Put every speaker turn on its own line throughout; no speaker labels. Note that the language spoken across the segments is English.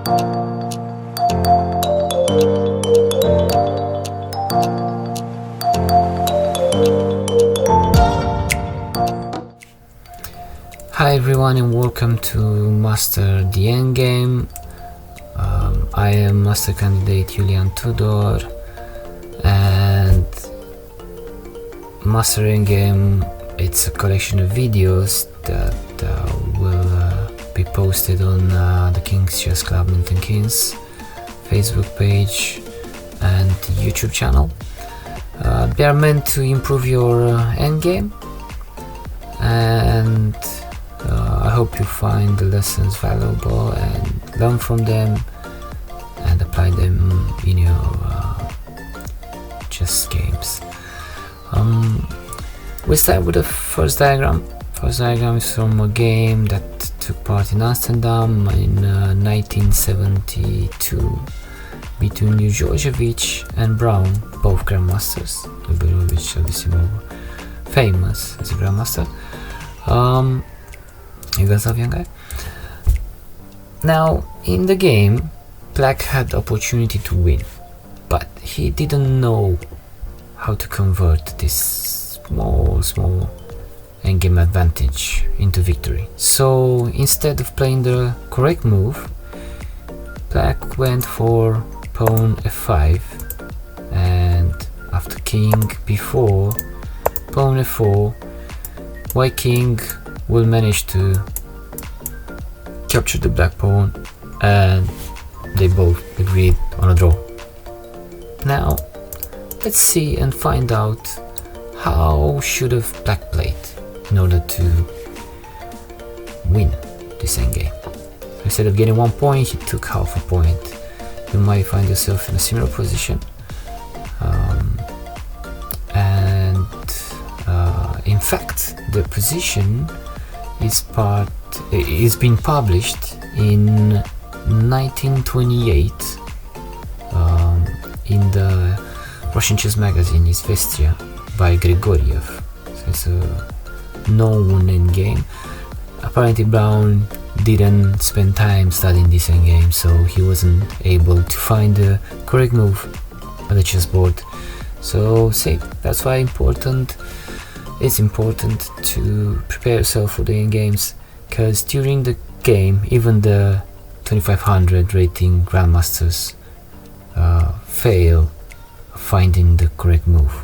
Hi everyone and welcome to Master the Endgame. I am Master Candidate Julian Tudor, and Master Endgame, it's a collection of videos that will be posted on the King's Chess Club Milton Keynes Facebook page and YouTube channel. They are meant to improve your endgame, and I hope you find the lessons valuable and learn from them and apply them in your chess games. We start with the first diagram. First diagram is from a game that took part in Amsterdam in 1972 between Ljubojevic and Brown, both grandmasters. Ljubojevic obviously more famous as a grandmaster. Yugoslavian guy. Now, in the game, Black had the opportunity to win, but he didn't know how to convert this small endgame advantage into victory. So instead of playing the correct move, Black went for pawn f5, and after king b4, pawn f4, white king will manage to capture the black pawn, and they both agreed on a draw. Now let's see and find out how should have Black played in order to win this endgame. Instead of getting 1 point, he took half a point. You might find yourself in a similar position, in fact the position is been published in 1928 in the Russian chess magazine Isvestria by Grigorev. So it's a known endgame. Apparently Brown didn't spend time studying this endgame, so he wasn't able to find the correct move on the chessboard. So see, that's why it's important to prepare yourself for the endgames, because during the game even the 2500 rating grandmasters fail finding the correct move.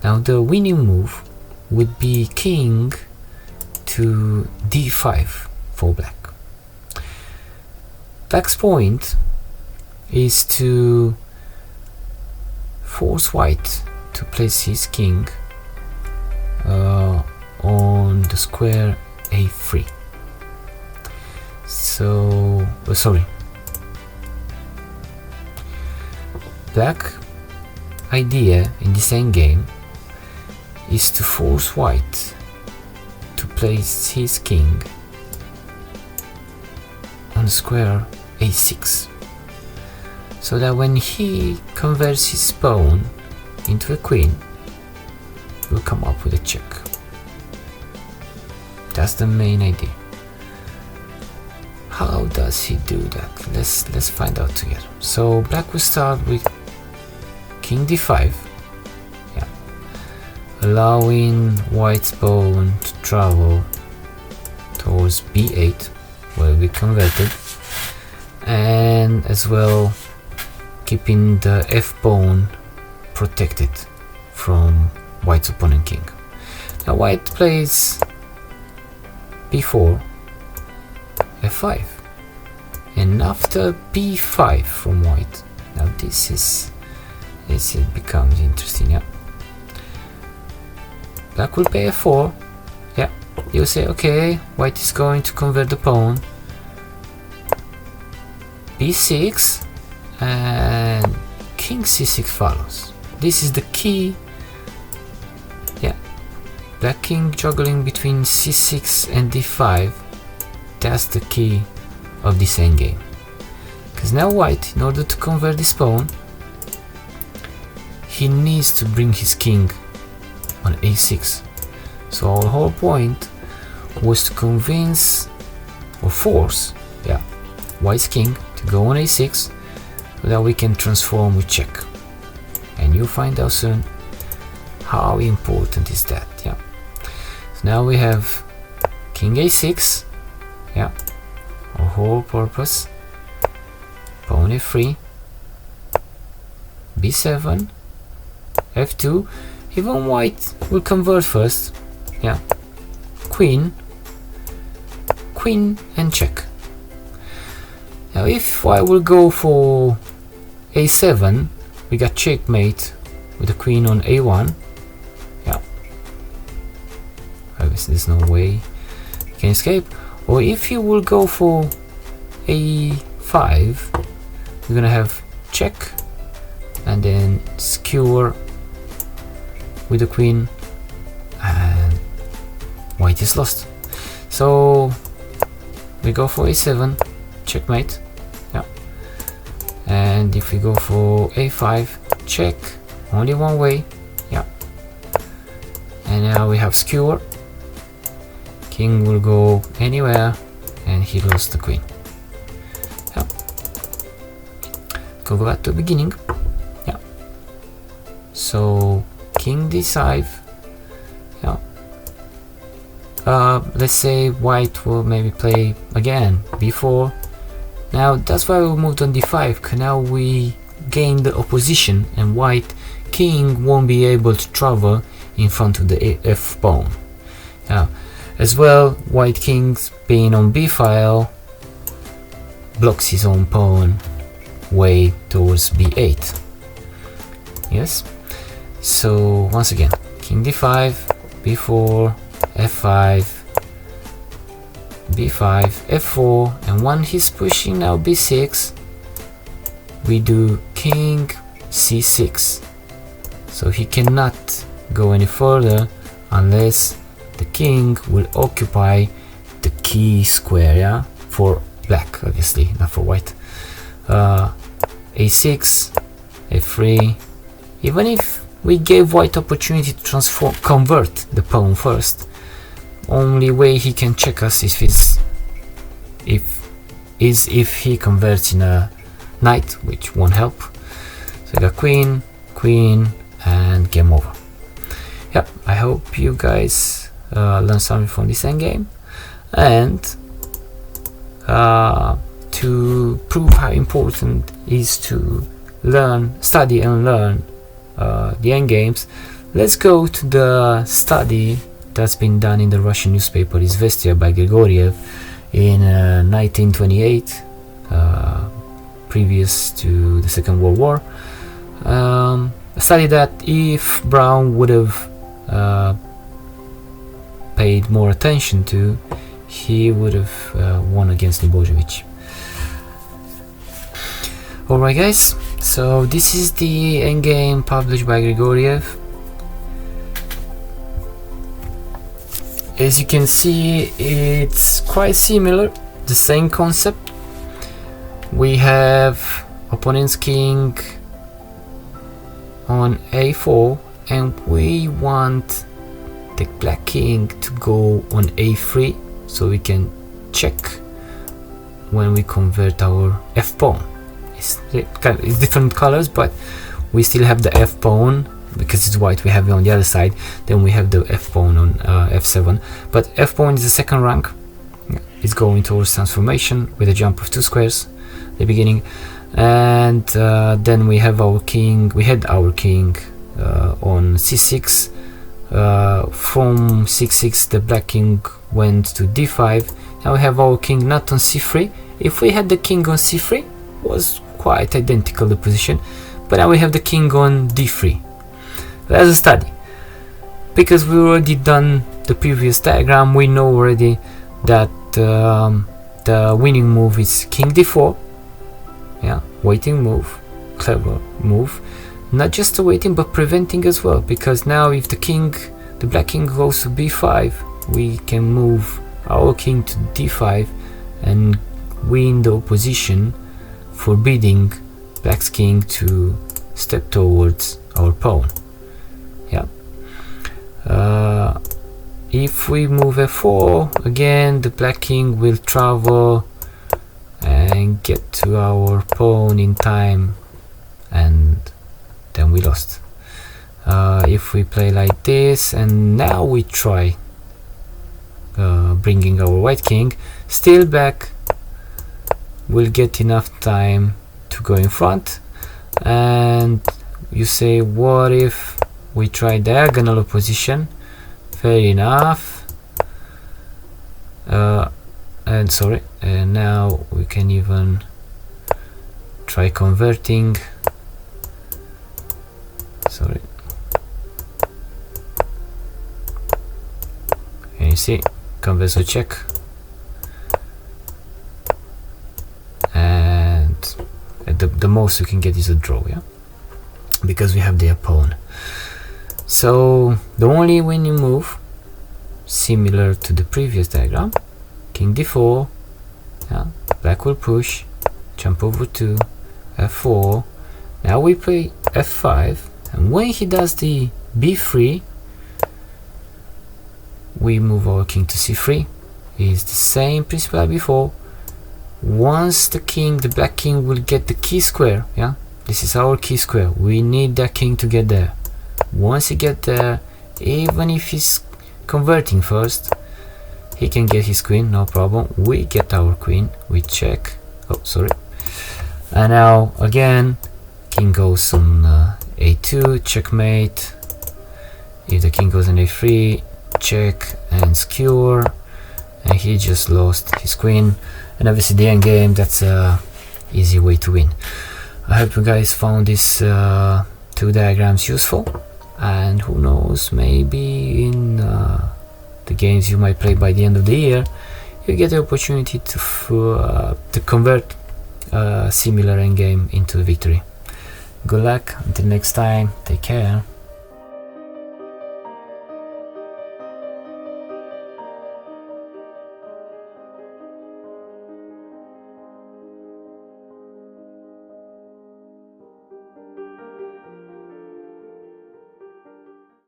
Now the winning move would be king to d5 for Black. Black's point is to force White to place his king on the square a3. So, Black idea in this endgame is to force White to place his king on the square a6, so that when he converts his pawn into a queen, we'll come up with a check. That's the main idea. How does he do that? Let's find out together. So Black will start with king d5, allowing White's pawn to travel towards b8, where we converted, and as well keeping the f pawn protected from White's opponent king. Now White plays b4, f5, and after b5 from White, now this it becomes interesting. Black will play f4. You say, okay, White is going to convert the pawn. b6 and king c6 follows. This is the key. Black king juggling between c6 and d5. That's the key of this endgame. Because now White, in order to convert this pawn, he needs to bring his king on a6. So our whole point was to convince or force White's king to go on a6 so that we can transform with check, and you'll find out soon how important is that. Yeah, so now we have king a6, yeah, our whole purpose, pawn f3, b7, f2, even white will convert first, yeah, queen, queen and check. Now if I will go for a7, we got checkmate with the queen on a1, yeah, obviously there's no way you can escape. Or if you will go for a5, we're gonna have check and then skewer with the queen, and white is lost. So we go for a7, checkmate, yeah, and if we go for a5, check, only one way, yeah, and now we have skewer, king will go anywhere, and he lost the queen. Yeah, go back to the beginning. Yeah, so king d5, yeah, let's say white will maybe play again b4. Now that's why we moved on d5, cause now we gain the opposition and white king won't be able to travel in front of the f pawn. Now as well, white king's being on b file blocks his own pawn way towards b8. Yes, so once again, king d5, b4, f5, b5, f4, and when he's pushing now b6, we do king c6, so he cannot go any further unless the king will occupy the key square, yeah, for black, obviously not for white. a6, f3, even if we gave white opportunity to convert the pawn first, only way he can check us is if he converts in a knight, which won't help. So we got queen, queen, and game over. Yep, I hope you guys learned something from this endgame, and to prove how important it is to study and learn the endgames, let's go to the study that's been done in the Russian newspaper Isvestria by Grigorev in 1928, previous to the Second World War. A study that if Brown would have paid more attention to, he would have won against Ljubojevic. Alright guys, so this is the endgame published by Grigorev. As you can see, it's quite similar, the same concept. We have opponent's king on a4, and we want the black king to go on a3 so we can check when we convert our f pawn. It's different colors, but we still have the f pawn because it's white. We have it on the other side. Then we have the f pawn on f7. But f pawn is the second rank. It's going towards transformation with a jump of 2 squares at the beginning, and then we have our king. We had our king on c6. From c6, the black king went to d5. Now we have our king not on c3. If we had the king on c3, was quite identical the position, but now we have the king on d3. As a study, because we already done the previous diagram, we know already that the winning move is king d4. Yeah, waiting move, clever move, not just a waiting but preventing as well, because now if the black king goes to b5, we can move our king to d5 and win the opposition, forbidding black's king to step towards our pawn. Yeah. If we move f4, again the black king will travel and didn't get to our pawn in time, and then we lost. If we play like this, and now we try bringing our white king still back, we'll get enough time to go in front. And you say, what if we try diagonal opposition? Fair enough. And sorry, now we can even try converting. Sorry. And you see, converso check. And the most we can get is a draw, yeah? Because we have their pawn. So the only winning move, similar to the previous diagram, king d4, yeah, black will push, jump over to f4. Now we play f5, and when he does the b3, we move our king to c3. It's the same principle as before. Once the black king will get the key square, yeah, this is our key square, we need that king to get there. Once he get there, even if he's converting first, he can get his queen, no problem. We get our queen, we check. Oh, sorry. And now again, king goes on a2, checkmate. If the king goes on a3, check and skewer. And he just lost his queen. And obviously the end game, that's a easy way to win. I hope you guys found these two diagrams useful. And who knows, maybe in the games you might play by the end of the year, you get the opportunity to convert a similar endgame into a victory. Good luck, until next time, take care.